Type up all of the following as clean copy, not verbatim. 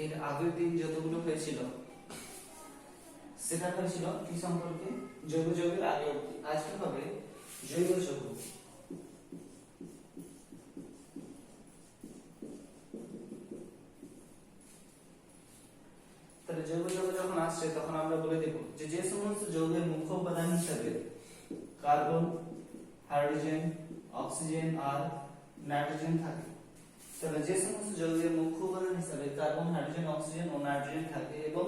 এর আগের দিন যতগুলো হয়েছিল সেটা হয়েছিল কি সম্পর্কে, জৈব যৌগের আগে অবধি। আজকে হবে জৈব যৌগ। তাহলে জৈব যৌগ যখন আসছে তখন আমরা বলে দেব যে যে সমস্ত যৌগের মুখ্য উপাদান হিসেবে কার্বন, হাইড্রোজেন, অক্সিজেন আর নাইট্রোজেন থাকে, তাহলে যে সমস্ত যৌগের মুখ্য উপাদান হিসেবে কার্বন, হাইড্রোজেন, অক্সিজেন ও নাইট্রোজেন থাকে এবং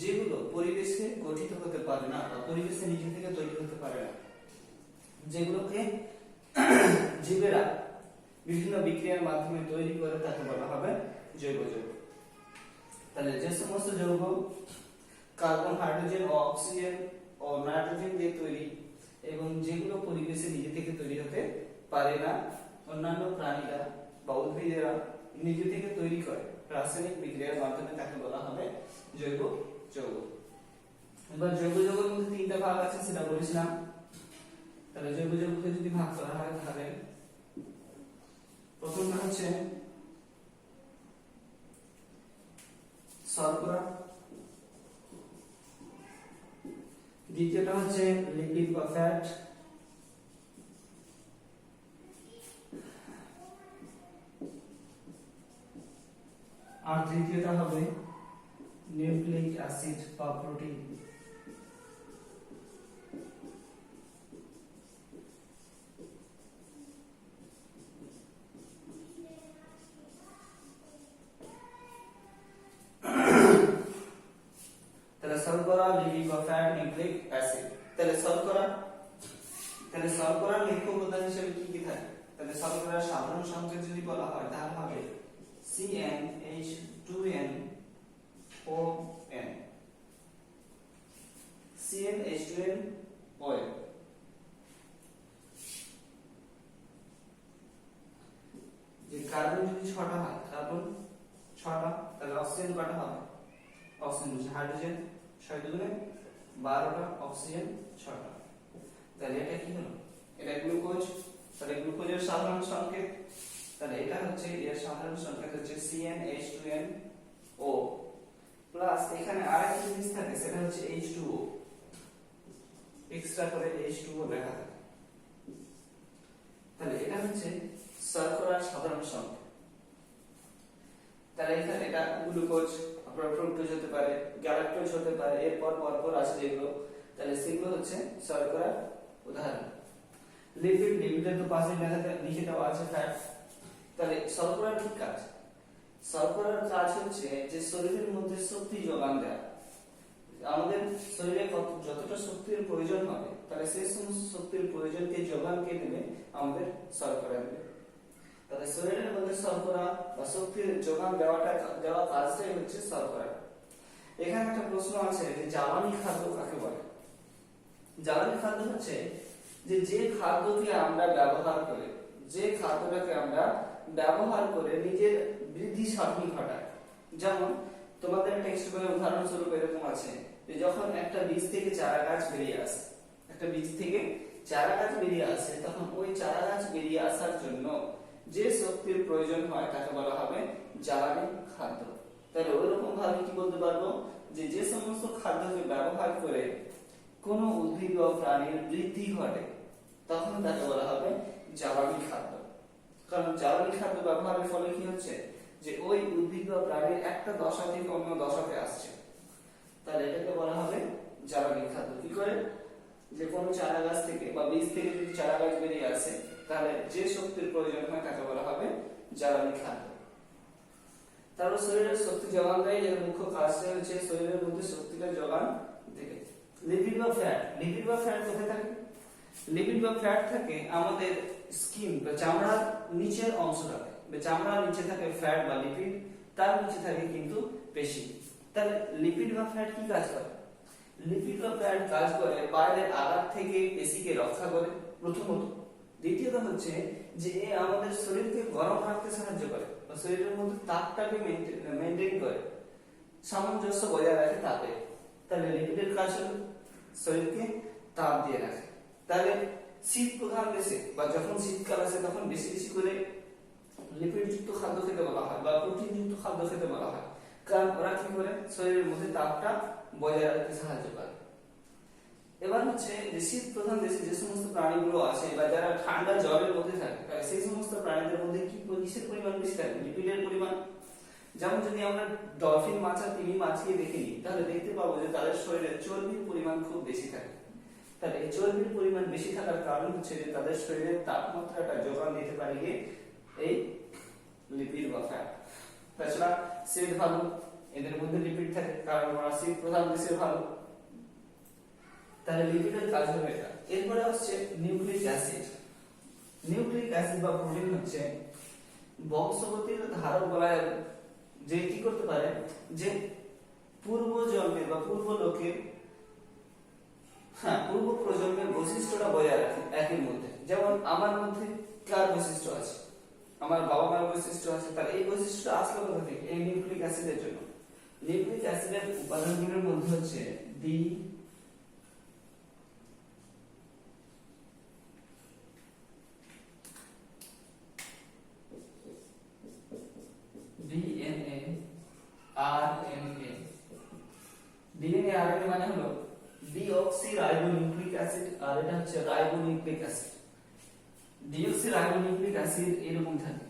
যেগুলো পরিবেশে গঠিত হতে পারে না বা পরিবেশে নিজে থেকে তৈরি হতে পারে না, যেগুলোকে জীবেরা বিভিন্ন বিক্রিয়ার মাধ্যমে তৈরি করে তাকে বলা হবে জৈব যৌগ। তাহলে যে সমস্ত যৌগ কার্বন, হাইড্রোজেন ও অক্সিজেন ও নাইট্রোজেন দিয়ে তৈরি এবং যেগুলো পরিবেশে নিজে থেকে তৈরি হতে পারে না, অন্যান্য প্রাণীরা বা উদ্ভিদেরা নিজে থেকে তৈরি করে রাসায়নিক বিক্রিয়ার মাধ্যমে, তাকে বলা হবে জৈব যৌগ। এবার জৈব যৌগের মধ্যে তিনটা ভাগ আছে সেটা বলেছিলাম। তাহলে জৈব যৌগকে যদি ভাগ করা হয় তাহলে প্রথমটা হচ্ছে শর্করা, দ্বিতীয়টা হচ্ছে লিপিড বা ফ্যাট, আর তৃতীয়টা হবে নিউক্লিক অ্যাসিড বা প্রোটিন। তাহলে শর্করা, লিপিড বা ফ্যাট, নিউক্লিক অ্যাসিড। তাহলে শর্করার মুখ্য উপাদান হিসেবে কি কি থাকে? তাহলে শর্করার সাধারণ সংকেত যদি বলা হয় তাহলে হবে CnH2nOn, CnH2nOn। যে কার্বন যদি 6টা হয়, কার্বন 6টা, তাহলে অক্সিজেন কয়টা হবে? অক্সিজেন হচ্ছে হাইড্রোজেন 6 দুগুণে 12টা, অক্সিজেন 6টা। তাহলে এটা কি হলো? এটা গ্লুকোজ। তাহলে গ্লুকোজের সাধারণ সংকেত, তাহলে এটা হচ্ছে এর সাধারণ সংকেত হচ্ছে CnH2nO প্লাস এখানে আরেকটা জিনিস থাকে সেটা হচ্ছে H2O, এক্সট্রা করে H2O লেখা থাকে। তাহলে এটা হচ্ছে শর্করার সাধারণ সংকেত। তাহলে এখানে এটা গ্লুকোজ, আপনার ফ্রুক্টোজ হতে পারে, গ্যালাক্টোজ হতে পারে, এরপর পরপর আছে যেগুলো, তাহলে সেগুলো হচ্ছে শর্করার উদাহরণ। লিপিডের তো পাশে লিখে দেওয়া আছে ফ্যাট। তাহলে শর্করার কি কাজ? শর্করার কাজ হচ্ছে যে শরীরের মধ্যে শক্তি যোগান দেয়া। আমাদের শরীরে যতটা শক্তির প্রয়োজন হবে তাহলে সেই সমস্ত শক্তির প্রয়োজনকে যোগান কে দেবে? আমাদের শর্করা দেবে। তাহলে শরীরের মধ্যে শর্করা বা শক্তির যোগান দেওয়া কাজটাই হচ্ছে শর্করা। এখানে একটা প্রশ্ন আছে যে জ্বালানি খাদ্য কাকে বলে? জ্বালানি খাদ্য হচ্ছে যে খাদ্যকে আমরা ব্যবহার করে, যে খাদ্যটাকে আমরা ব্যবহার করে নিজের বৃদ্ধি সাধন ঘটায়। যেমন তোমাদের টেক্সট বইয়ে উদাহরণস্বরূপ এরকম আছে যে যখন একটা বীজ থেকে চারা গাছ বেরিয়ে আসে, একটা বীজ থেকে চারা গাছ বেরিয়ে আসে, তখন ওই চারা গাছ বেরিয়ে আসার জন্য যে শক্তির প্রয়োজন হয় তাকে বলা হবে জ্বালানি খাদ্য। তাহলে ওইরকম ভাবে কি বলতে পারবো যে যে সমস্ত খাদ্যকে ব্যবহার করে কোনো উদ্ভিদ বা প্রাণীর বৃদ্ধি ঘটে তখন তাকে বলা হবে জ্বালানি খাদ্য। কারণ জ্বালানি খাদ্য ব্যবহারের ফলে কি হচ্ছে যে ওই উদ্ভিদ বা প্রাণীর একটা দশা থেকে অন্য দশাতে আসছে, তাহলে এটাকে বলা হবে জ্বালানি খাদ্য। কি করে? যে কোনো চারা গাছ থেকে বা বীজ থেকে যদি চারা গাছ বেরিয়ে আসে তাহলে যে শক্তির প্রয়োজন হয় তাকে বলা হবে জ্বালানি খাদ্য। তারপর শরীরের শক্তি যোগান দেয়, এর মুখ্য কাজটা হচ্ছে শরীরের মধ্যে শক্তিটা যোগান দেবে। লিপিড বা ফ্যাট, লিপিড বা ফ্যাট কোথায় থাকে? লিপিড বা ফ্যাট থাকে আমাদের স্কিন বা চামড়ার নিচের অংশটাতে। চামড়ার নিচে থাকে ফ্যাট বা লিপিড, তার নিচে থাকে কিন্তু পেশি। তাহলে লিপিড বা ফ্যাট কি কাজ করে? লিপিড বা ফ্যাট কাজ করে বাইরের আঘাত থেকে পেশিকে রক্ষা করে প্রথমত। দ্বিতীয়ত হচ্ছে যে আমাদের শরীরকে গরম রাখতে সাহায্য করে বা শরীরের মধ্যে তাপটাকে মেইনটেইন করে, সামঞ্জস্য বজায় রাখে তাপে। তাহলে লিপিডের কাজ হলো শরীরকে তাপ দিয়ে রাখে। তাহলে শীত প্রধান দেশে বা যখন শীতকাল আসে তখন বেশি বেশি করে লিপিড যুক্ত খাদ্য খেতে বলা হয় বা প্রোটিন যুক্ত খাদ্য খেতে বলা হয়। কারণ ওরা কি করে শরীরের মধ্যে তাপটা বজায় রাখতে সাহায্য করে। এবার হচ্ছে যে শীত প্রধান দেশে যে সমস্ত প্রাণীগুলো আছে বা যারা ঠান্ডা জলের মধ্যে থাকে সেই সমস্ত প্রাণীদের মধ্যে কি কিসের পরিমাণ বেশি থাকে? লিপিডের পরিমাণ। যেমন যদি আমরা ডলফিন মাছ আর তিমি মাছকে দেখে নিই তাহলে দেখতে পাবো যে তাদের শরীরে চর্বির পরিমাণ খুব বেশি থাকে। তাহলে এই চর্বির পরিমাণ বেশি থাকার কারণ হচ্ছে যে তাদের শরীরের তাপমাত্রাটা যোগান দিতে পারে গিয়ে এই লিপিড বা ফ্যাট। তাছাড়া শীত ভালো, এদের মধ্যে লিপিড থাকে কারণ ওরা শীত প্রধান দেশের ভালো। তাহলে লিপিডের কাজ হবে এটা। এরপরে হচ্ছে নিউক্লিক অ্যাসিড। নিউক্লিক অ্যাসিড বা প্রোটিন হচ্ছে বংশগতির ধারক বলা যে কি করতে পারে যে পূর্ব জন্মের বা পূর্ব লোকের পূর্ব প্রজন্মের বৈশিষ্ট্যটা বজায় রাখে একের মধ্যে। যেমন আমার মধ্যে কার বৈশিষ্ট্য আছে, আমার বাবা মার বৈশিষ্ট্য আছে, তার এই বৈশিষ্ট্যটা আসলো কোথা থেকে? এই নিউক্লিক অ্যাসিডের জন্য। নিউক্লিক অ্যাসিডের উপাদানগুলোর মধ্যে হচ্ছে ডিএনএ, আরএনএ। ডিএনএ আরএনএ মানে হলো ডিঅক্সিরাইবোনিউক্লিক অ্যাসিড আর এটা হচ্ছে রাইবোনিউক্লিক অ্যাসিড। ডিঅক্সিরাইবোনিউক্লিক অ্যাসিড এরকম থাকে,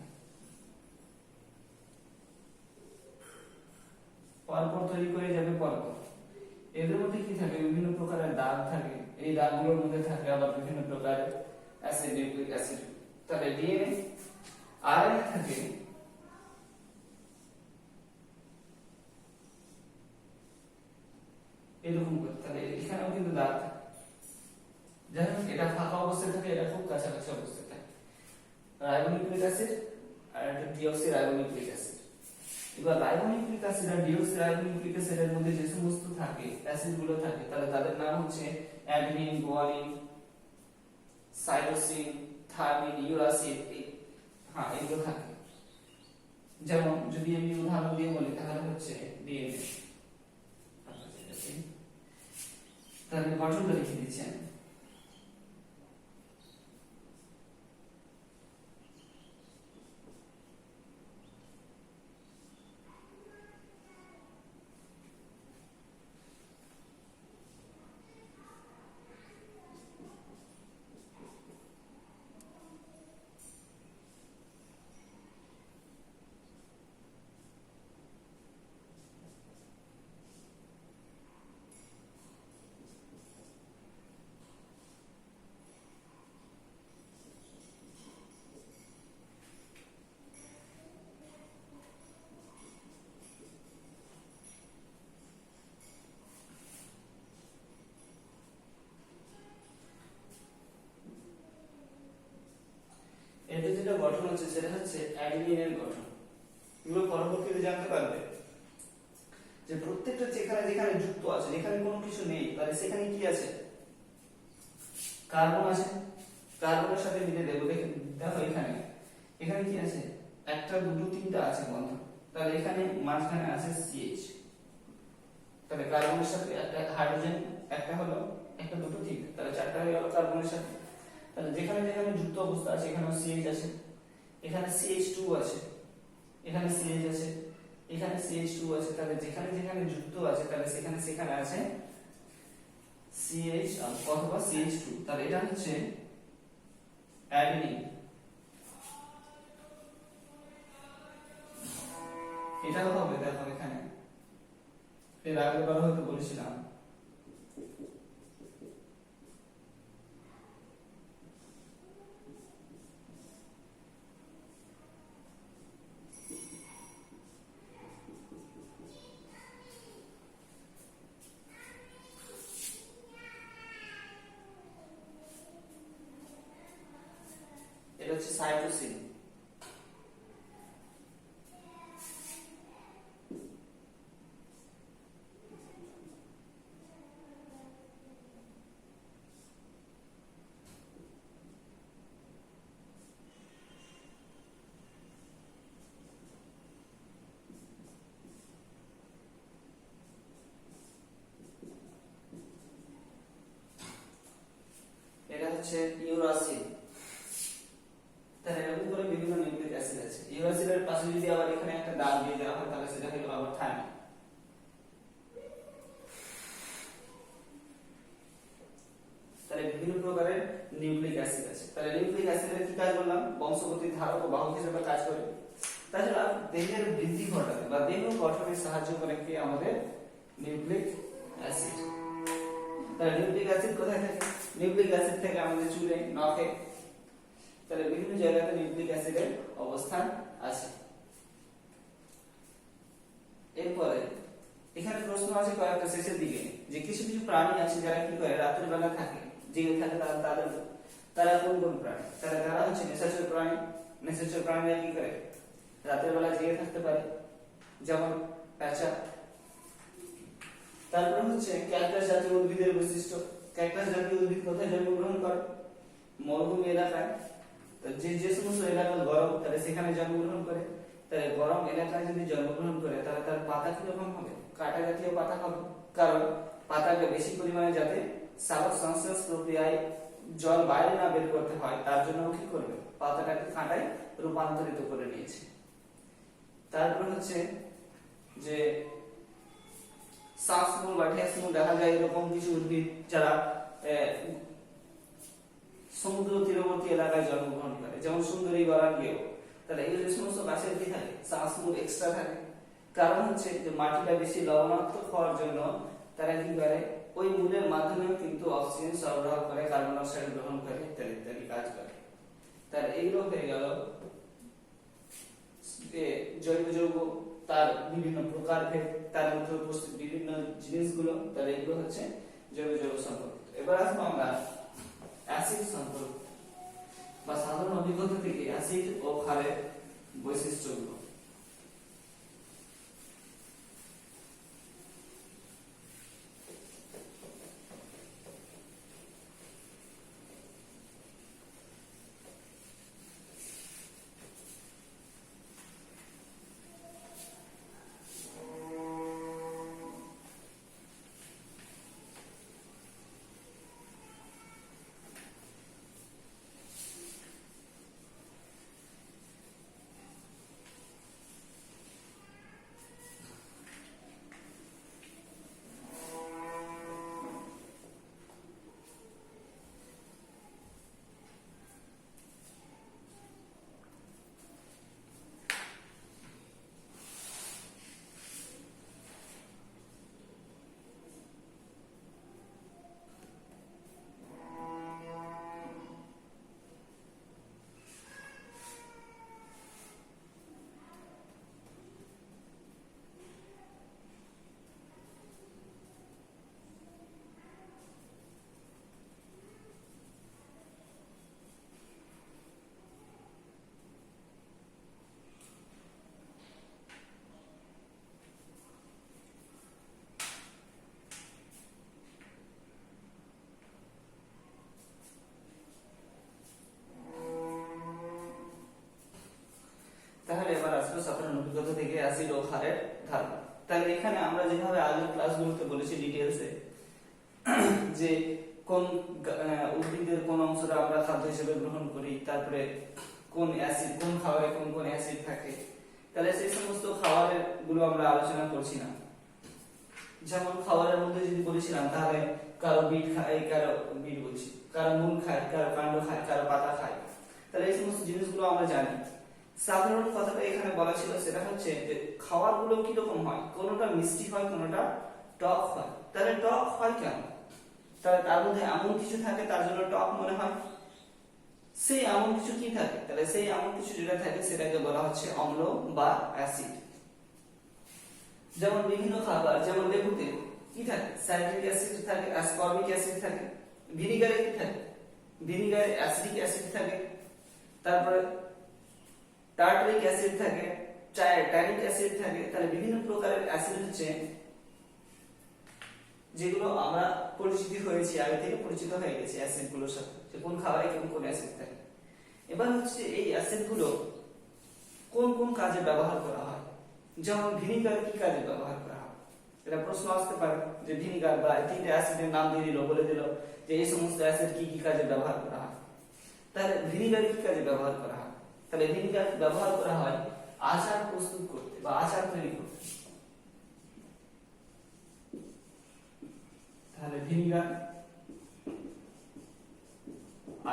পরপর তৈরি করে যাবে পরপর। এদের মধ্যে কি থাকে? বিভিন্ন প্রকারের দাগ থাকে, এই দাগগুলোর মধ্যে থাকে আবার বিভিন্ন প্রকারের অ্যাসিড, নিউক্লিক অ্যাসিড। তাহলে ডিএনএ আরএনএ থাকে এরকম করে, তাহলে এখানেও কিন্তু দাগ থাকে। যাই হোক, এটা ফাঁকা অবস্থায় থাকে, এটা খুব কাছাকাছি অবস্থায় থাকে। রাইবোনিউক্লিক অ্যাসিড আর একটা ডিঅক্সিরাইবোনিউক্লিক অ্যাসিড। এবার রাইবোনিউক্লিক অ্যাসিড আর ডিঅক্সিরাইবোনিউক্লিক অ্যাসিডের মধ্যে যে সমস্ত থাকে অ্যাসিড গুলো থাকে তাহলে তাদের নাম হচ্ছে অ্যাডেনিন, গুয়ানিন, সাইটোসিন, থাইমিন, ইউরাসিন। এগুলো থাকে। যেমন যদি আমি উদাহরণ দিয়ে বলি তাহলে হচ্ছে ডিএনএ। তাহলে গঠনটা লিখে দিচ্ছি আমি। এতে যেটা গঠন হচ্ছে সেটা হচ্ছে অ্যাডেনিনের গঠন। এগুলো পরবর্তীতে জানতে পারবে যে প্রত্যেকটা যেখানে যেখানে যুক্ত আছে, যেখানে কোনো কিছু নেই তাহলে সেখানে কি আছে? কার্বন আছে। কার্বনের সাথে মিলে দেবো, দেখো এখানে এখানে কি আছে? একটা, দুটো, তিনটা আছে বন্ধু। তাহলে এখানে মাঝখানে আছে CH। তাহলে কার্বনের সাথে একটা হাইড্রোজেন, একটা হলো, একটা, দুটো, তিনটা, তাহলে চারটা হয়ে গেল কার্বনের সাথে। তাহলে যেখানে যেখানে যুক্ত অবস্থা আছে এখানে CH আছে, এখানে CH2 আছে, এখানে CH আছে, এখানে CH2 আছে। তাহলে যেখানে যেখানে যুক্ত আছে তাহলে সেখানে সেখানে আছে CH অথবা CH2। তাহলে এটা হচ্ছে অ্যাডেনিন। এটাও হবে, দেখো এখানে এর আগের বার হয়তো বলেছিলাম। এটা হচ্ছে সাইটোসিন। এটা হচ্ছে ইউরাসিল। তাহলে এরকম করে বিভিন্ন নিউক্লিক অ্যাসিড আছে। ইউরাসিল অ্যাসিডের পাশে যদি আবার এখানে একটা দাগ দিয়ে দেওয়া হয় তাহলে সেটা হলো আবার থায়ামিন। তাহলে বিভিন্ন প্রকারের নিউক্লিক অ্যাসিড আছে। তাহলে নিউক্লিক অ্যাসিডের কি কাজ বললাম? বংশগতির ধারক ও বাহক হিসেবে কাজ করে। তাছাড়া দেহের বৃদ্ধি ঘটাতে বা দেহ গঠনে সাহায্য করে কি আমাদের নিউক্লিক অ্যাসিড। তাহলে নিউক্লিক অ্যাসিড কোথায় থাকে? নিউক্লিক অ্যাসিড থেকে আমাদের চুলে, নখে, তাহলে বিভিন্ন জায়গাতে নিউক্লিক অ্যাসিডের অবস্থান আছে। এরপরে এখানে প্রশ্ন আছে কয়েকটা শেষের দিকে, যে কিছু কিছু প্রাণী আছে যারা কি করে রাতের বেলা থাকে, জেগে থাকে, তারা কোন কোন প্রাণী? তারা হচ্ছে নিশাচর প্রাণী। নিশাচর প্রাণীরা কি করে? রাতের বেলা জেগে থাকতে পারে, যেমন প্যাঁচা। তারপর হচ্ছে ক্যাকটাস জাতীয় উদ্ভিদের বৈশিষ্ট্য। ক্যাকটাস জাতীয় উদ্ভিদ কোথায় জন্মগ্রহণ করে? মরুভূমি এলাকায়। যে যে সমস্ত এলাকা গরম তাহলে সেখানে জন্মগ্রহণ করে। তাহলে গরম এলাকায় যদি জন্মগ্রহণ করে তাহলে তার পাতা কিরকম হবে? কাঁটা জাতীয় পাতা হবে, কারণ পাতাকে বেশি পরিমাণে যাতে সালোক সংশ্লেষ প্রক্রিয়ায় জল বাইরে না বের করতে হয় তার জন্য কি করবে? পাতাটাকে কাঁটায় রূপান্তরিত করে নিয়েছে। তারপর হচ্ছে যে শ্বাসমূল বা ঠেসমূল দেখা যায় এরকম কিছু উদ্ভিদ যারা সমুদ্র তীরবর্তী এলাকায় জন্মগ্রহণ করে, যেমন সুন্দরী গরাঙ্গেয়। তাহলে এই যে সমস্ত গাছের কি থাকে? শ্বাসমূল এক্সট্রা থাকে, কারণ হচ্ছে যে মাটিটা বেশি লবণাক্ত হওয়ার জন্য তারা কি করে? ওই মূলের মাধ্যমে কিন্তু অক্সিজেন সরবরাহ করে, কার্বন ডাই অক্সাইড গ্রহণ করে, ইত্যাদি ইত্যাদি কাজ করে। তাহলে এইগুলো হয়ে গেল জৈব যৌগ, তার বিভিন্ন প্রকারভেদ, তার মধ্যে উপস্থিত বিভিন্ন জিনিসগুলো। তাহলে এগুলো হচ্ছে জৈব যৌগ সম্পর্কিত। এবার আসবো আমরা অ্যাসিড সম্পর্ক বা সাধারণ অভিজ্ঞতা থেকে অ্যাসিড ও ক্ষারের বৈশিষ্ট্যগুলো। তাহলে এবার আসবে সাধারণ অভিজ্ঞতা থেকে অ্যাসিড ও ক্ষারের ধারণা। তাহলে এখানে আমরা যেভাবে আগের ক্লাসগুলোতে বলেছি ডিটেইলসে, যে কোন উদ্ভিদের কোন অংশটা আমরা খাদ্য হিসেবে গ্রহণ করি, তারপরে কোন অ্যাসিড, কোন খাবারে কোন কোন অ্যাসিড থাকে, তাহলে সেই সমস্ত খাবারের গুলো আমরা আলোচনা করছি না। যেমন খাবারের মধ্যে যদি বলেছিলাম তাহলে কারো বিট খায়, কারো বিট বলছি, কারো মূল খায়, কারো কাণ্ড খায়, কারো পাতা খায়। তাহলে এই সমস্ত জিনিসগুলো আমরা জানি। সাধারণ কথাটা এখানে বলা ছিল সেটা হচ্ছে যে খাবারগুলো কি রকম হয়, কোনটা মিষ্টি হয়, কোনটা টক হয়। তাহলে টক হয় কেন? তাহলে তার মধ্যে এমন কিছু থাকে তার জন্য টক মনে হয়। সেই এমন কিছু কি থাকে? তাহলে সেই এমন কিছু যেটা থাকে সেটাকে বলা হচ্ছে অম্ল বা অ্যাসিড। যেমন বিভিন্ন খাবার, যেমন লেবুতে কি থাকে? সাইট্রিক অ্যাসিড থাকে, অ্যাসকর্বিক অ্যাসিড থাকে। ভিনিগারে কি থাকে? ভিনিগারে অ্যাসিডিক অ্যাসিড থাকে। তারপরে টার্টারিক অ্যাসিড থাকে, ট্যানিক অ্যাসিড থাকে। তাহলে বিভিন্ন প্রকারের অ্যাসিড হচ্ছে যেগুলো আমরা পরিচিত হয়েছি, আগে থেকে পরিচিত হয়ে গেছে অ্যাসিডগুলোর সাথে, যে কোন খাবারে কোন কোন অ্যাসিড থাকে। এবার হচ্ছে এই অ্যাসিডগুলো কোন কোন কাজে ব্যবহার করা হয়। যেমন ভিনিগার কি কাজে ব্যবহার করা হয়? এটা প্রশ্ন আসতে পারে যে ভিনিগার বা তিনটে অ্যাসিডের নাম দিয়ে দিল, বলে দিল যে এই সমস্ত অ্যাসিড কি কি কাজে ব্যবহার করা হয়। তাহলে ভিনিগার কি কাজে ব্যবহার করা হয়? তাহলে ভিনিগার ব্যবহার করা হয় আচার প্রস্তুত করতে বা আচার তৈরি করতে, তাহলে ভিনিগার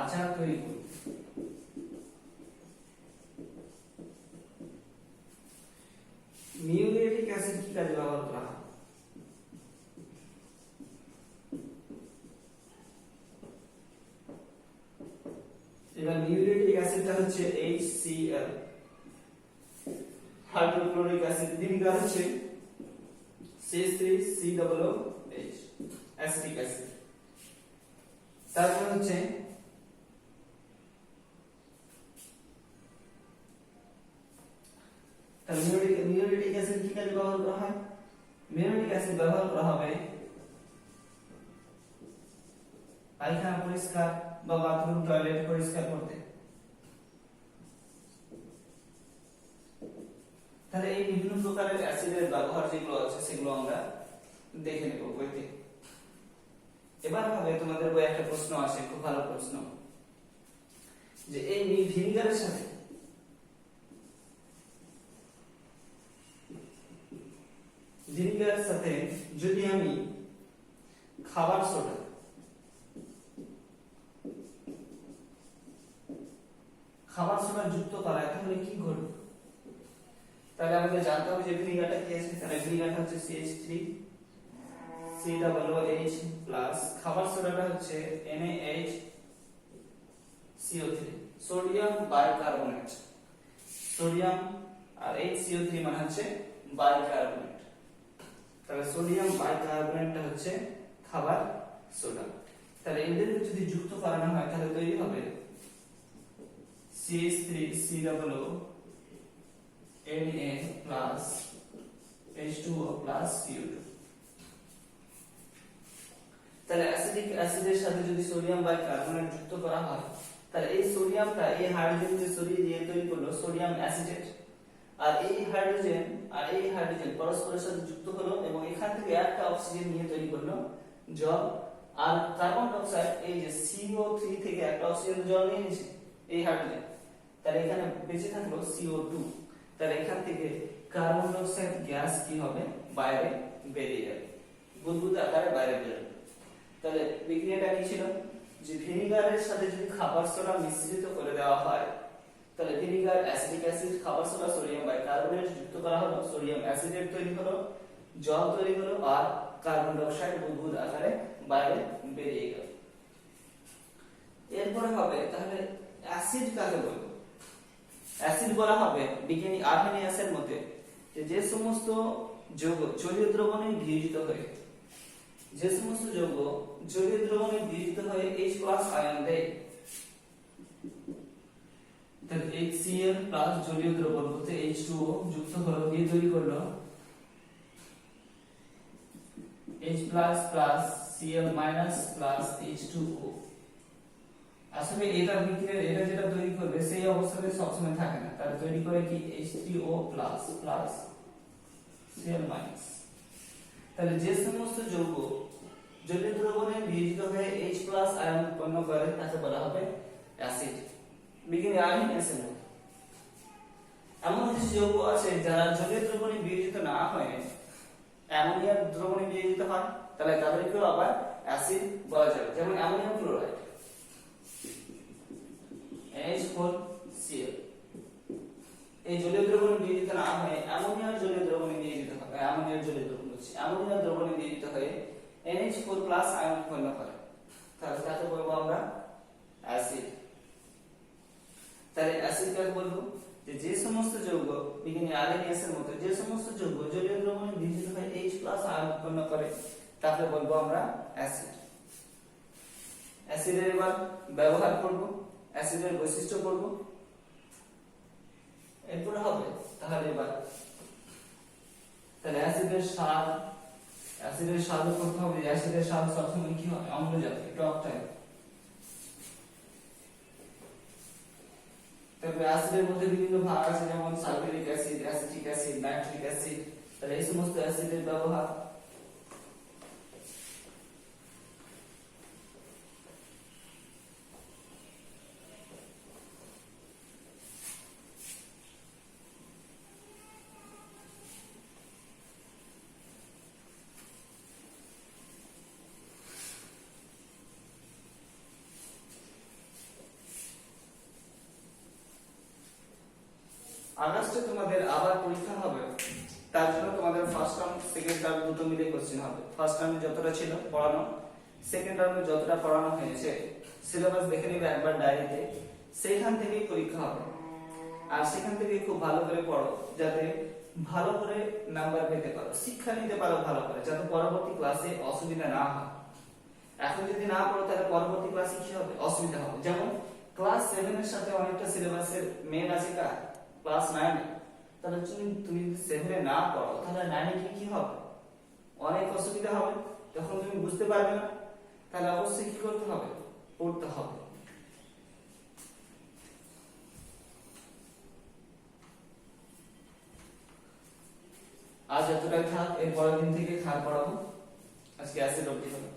আচার তৈরি করতে। মিউরিয়েটিক অ্যাসিড কি কাজে ব্যবহার করা হয়? এবার মিউরিয়েটিক অ্যাসিডটা হচ্ছে HCl, হাইড্রোক্লোরিক অ্যাসিড। ভিনিগার হচ্ছে CH3COOH, অ্যাসিটিক অ্যাসিড। তারপর হচ্ছে তাহলে মিউরিয়েটিক অ্যাসিড কি কাজে ব্যবহার করা হয়? মিউরিয়েটিক অ্যাসিড ব্যবহার করা হবে পায়খানা পরিষ্কার বা বাথরুম টয়লেট পরিষ্কার করতে। তাহলে এই বিভিন্ন প্রকারের অ্যাসিডের ব্যবহার যেগুলো আছে সেগুলো আমরা দেখে নেব বইতে। এবার হবে তোমাদের বই একটা প্রশ্ন আসে, খুব ভালো প্রশ্ন, যে এই ভিনিগারের সাথে যদি আমি খাবার সোডা যুক্ত করাই তাহলে কি ঘটবে? তাহলে আমাদের জানতে হবে যে ভিনিগারটা কি আছে। তাহলে ভিনিগারটা হচ্ছে CH3COOH প্লাস খাবার সোডাটা হচ্ছে NaHCO3, সোডিয়াম বাইকার্বনেট। সোডিয়াম আর HCO3 মানে হচ্ছে বাইকার্বনেট। তাহলে সোডিয়াম বাইকার্বনেটটা হচ্ছে খাবার সোডা। তাহলে এদেরকে যদি যুক্ত করানো হয় তাহলে তৈরি হবে CH3COOH Na plus H2O plus CO2। তাহলে অ্যাসিডিক অ্যাসিডের সাথে যদি সোডিয়াম বাইকার্বনেট যুক্ত করা হয় তাহলে এই সোডিয়ামটা এই হাইড্রোজেন যে সরিয়ে দিয়ে তৈরি করলো সোডিয়াম অ্যাসিটেট, আর এই হাইড্রোজেন পরস্পরের সাথে যুক্ত হলো এবং এখান থেকে একটা অক্সিজেন নিয়ে তৈরি করলো জল। আর কার্বন ডাই অক্সাইড এই যে CO3 থেকে একটা অক্সিজেন জল নিয়ে নিয়েছে এই হাইড্রোজেন, তাহলে এখানে বেঁচে থাকলো CO2। তাহলে এখান থেকে কার্বন ডাই অক্সাইড গ্যাস কি হবে? বাইরে বেরিয়ে যাবে, বুদবুদ আকারে বাইরে বেরোবে। তাহলে বিক্রিয়াটা কি ছিল? যে ভিনিগারের সাথে যদি খাবার সোডা মিশ্রিত করে দেওয়া হয় তাহলে ভিনিগার অ্যাসিডিক অ্যাসিড, খাবার সোডা সোডিয়াম বাইকার্বনেট যুক্ত করা হলো, সোডিয়াম অ্যাসিডেট তৈরি হলো, জল তৈরি হলো, আর কার্বন ডাই অক্সাইড বুদবুদ আকারে বাইরে বেরিয়ে গেল। এরপরে হবে তাহলে অ্যাসিড কাকে বলবো? অ্যাসিড বলা হবে বিজ্ঞানী আর্হেনিয়াসের মতে যে সমস্ত যৌগ জলীয় দ্রবণে বিয়োজিত হয়ে H+ আয়ন দেয়। তাহলে HCl প্লাস জলীয় দ্রবণ হতে H2O যুক্ত হলো, দিয়ে তৈরি করলো H+ plus Cl minus plus H2O। আসলে এটা বিক্রিয়া এটা যেটা তৈরি করবে সেই অবস্থাতে সবসময় থাকে না, তার তৈরি করে কি H3O plus plus Cl minus. তাহলে যে সমস্ত যৌগ জলীয় দ্রবণে বিয়োজিত হয়ে H+ আয়ন উৎপন্ন করে তাকে বলা হবে অ্যাসিড। বিজ্ঞানী আর্হেনিয়াসের মতে এমন কিছু যৌগ আছে যারা জলীয় দ্রবণে বিয়োজিত না হয়ে অ্যামোনিয়ার দ্রবণে বিয়োজিত হয়, তাহলে তাদেরকেও আবার অ্যাসিড বলা যাবে। যেমন অ্যামোনিয়াম ক্লোরাইড NH4Cl, এই জলীয় দ্রবণে বিয়োজিত না হয়ে অ্যামোনিয়ার জলীয় দ্রবণে বিয়োজিত হয়, অ্যামোনিয়ার দ্রবণে বিয়োজিত হয়ে NH4+ আয়ন উৎপন্ন করে, তাহলে তাকে বলবো আমরা অ্যাসিড। তাহলে অ্যাসিড কাকে বলবো? যে সমস্ত যৌগ বিজ্ঞানী আর্হেনিয়াসের মতে যে সমস্ত যৌগ জলীয় দ্রবণে বিয়োজিত হয়ে H+ আয়ন উৎপন্ন করে তাকে বলবো আমরা অ্যাসিড। অ্যাসিডের এবার ব্যবহার করব, অ্যাসিডের বৈশিষ্ট্য করব, এরপর হবে তাহলে এবার তাহলে অ্যাসিডের স্বাদ করতে হবে। অ্যাসিডের স্বাদ সবসময় কি হয়? অম্ল জাতীয়, টক টাইপ। তারপরে অ্যাসিডের মধ্যে বিভিন্ন ভাগ আছে, যেমন sulphuric acid, acetic acid, nitric acid. তাহলে এই সমস্ত অ্যাসিডের ব্যবহার আগস্টে তোমাদের আবার পরীক্ষা হবে, তার জন্য তোমাদের ফার্স্ট টার্ম সেকেন্ড টার্ম দুটো মিলে কোশ্চেন হবে। ফার্স্ট টার্মে যতটা ছিল পড়ানো, সেকেন্ড টার্মে যতটা পড়ানো হয়েছে সিলেবাস দেখে নিবে একবার ডায়েরিতে, সেইখান থেকেই পরীক্ষা হবে। আর সেখান থেকে খুব ভালো করে পড়ো, যাতে ভালো করে নাম্বার পেতে পারো, শিক্ষা নিতে পারো ভালো করে, যাতে পরবর্তী ক্লাসে অসুবিধা না হয়। এখন যদি না পড়ো তাহলে পরবর্তী ক্লাসে কি হবে, অসুবিধা হবে। যেমন ক্লাস 7 এর সাথে অনেকটা সিলেবাসের মেন আছে কার, ক্লাস 9 এ। তাহলে তুমি যদি 7 এ না পড়ো তাহলে 9 এ কি হবে, অনেক অসুবিধা হবে, তখন তুমি বুঝতে পারবে না। তাহলে অবশ্যই কি করতে হবে, পড়তে হবে। আজ এতটাই থাক, এর পরের দিন থেকে খান পড়াবো। আজকে অ্যাসিড অবধি হবে।